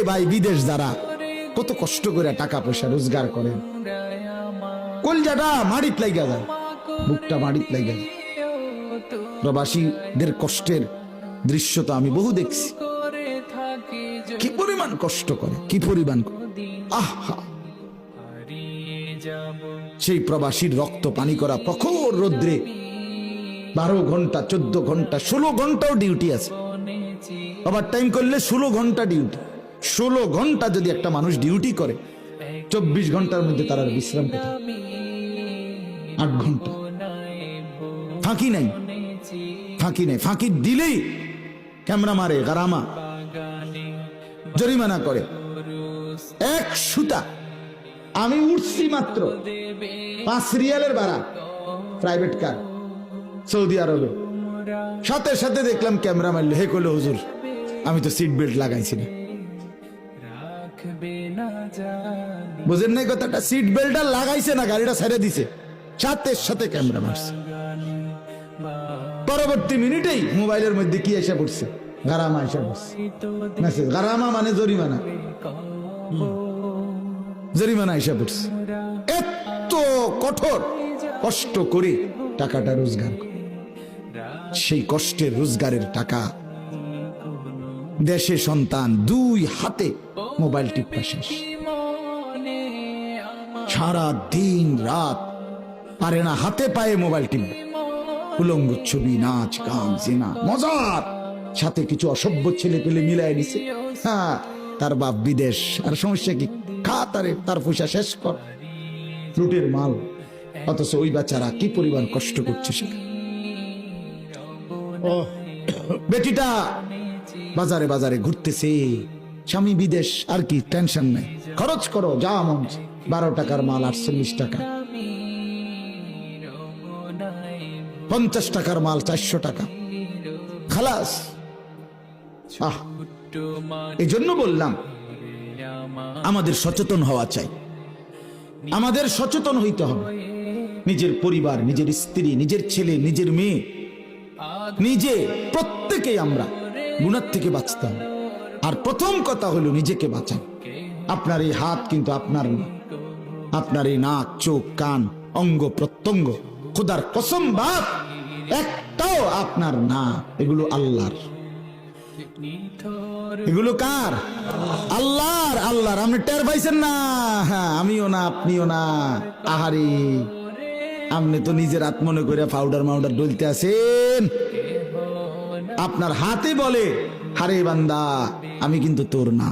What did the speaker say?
ভাই বিদেশ যারা কত কষ্ট করে টাকা পয়সা রোজগার করেন, কলজাটা মাড়িত লাগা যায়, বুকটা মাড়িত লাগা যায়। প্রবাসীদের কষ্টের দৃশ্য তো আমি বহু দেখছি, কি পরিমাণ কষ্ট করে, কি পরিমাণ আহা। সেই প্রবাসীর রক্ত পানি করা প্রখর রোদ্রে 12 ঘন্টা 14 ঘন্টা 16 ঘন্টাও ডিউটি আছে, ওভার টাইম করলে 16 ঘন্টা ডিউটি। 16 ঘন্টা যদি একটা মানুষ ডিউটি করে, 24 ঘন্টার মধ্যে তার আর বিশ্রাম কোথায়? 8 ঘন্টা ফাঁকি নাই, ফাঁকি নেই। ফাঁকি দিলেই ক্যামেরা মারে, গারামা জরিমানা করে। এক সুতা আমি উঠছি মাত্র 5 রিয়ালের ভাড়া, প্রাইভেট কার সৌদি আরবে, সাথে সাথে দেখলাম ক্যামেরা মারলো, হে কইলো হুজুর আমি তো সিট বেল্ট লাগাইছি না। বুঝেন নাই কথাটা? সিট বেল্টটা লাগাইছে না, গাড়িটা ছেড়ে দিছে, সাথে সাথে ক্যামেরা মারছে। পরবর্তী মিনিটেই মোবাইলের মধ্যে কি এসে পড়ছে? গারামা এসে পড়ছে মেসেজ। গারামা মানে জরিমানা, জরিমানা এসে পড়ছে। এত কঠোর কষ্ট করে টাকাটা রোজগার করে, সেই কষ্টের রোজগারের টাকা দেশে সন্তান 2 হাতে মোবাইল টিপা শেষ, সারা দিন রাত পারে না হাতে পায়ে মোবাইল টিপবে। উলঙ্গ ছবি, নাচ গান, জিনা, মজার সাথে কিছু অসভ্য ছেলে পেলে মিলাই দিছে। হ্যাঁ, তার বাপ বিদেশ, আর সমস্যা কি? খা তারে, তার পয়সা শেষ কর, লুটের মাল। অথচ ওই বাচ্চারা কি পরিমাণ কষ্ট করছে সেখানে। বেটিটা বাজারে বাজারে ঘুরতেছে, স্বামী বিদেশ, আর কি টেনশন নাই, খরচ করো যা মন। 12 টাকার মাল 48 টাকা, 50 টাকার মাল 400 টাকা, খালাস। এই জন্য বললাম আমাদের সচেতন হওয়া চাই, আমাদের সচেতন হইতে হবে। নিজের পরিবার, নিজের স্ত্রী, নিজের ছেলে, নিজের মেয়ে, নিজে প্রত্যেকেই আমরা গুনাহ থেকে বাঁচতে হবে। আর প্রথম কথা হলো নিজেকে বাঁচান। আপনার এই হাত কিন্তু আপনার না, আপনার এই নাক, চোখ, কান, অঙ্গ প্রত্যঙ্গ, খোদার কসম বাপ একটাও আপনার না, এগুলো আল্লাহর। এগুলো কার? আল্লাহর। আল্লাহর। আপনি টের পাইছেন না? হ্যাঁ, আমিও না, আপনিও না। আহারে, আপনি তো নিজের হাত মনে করে পাউডার মাউডার ডলতে আছেন। আপনার হাতে বলে, হারে বান্দা আমি কিন্তু তোর না।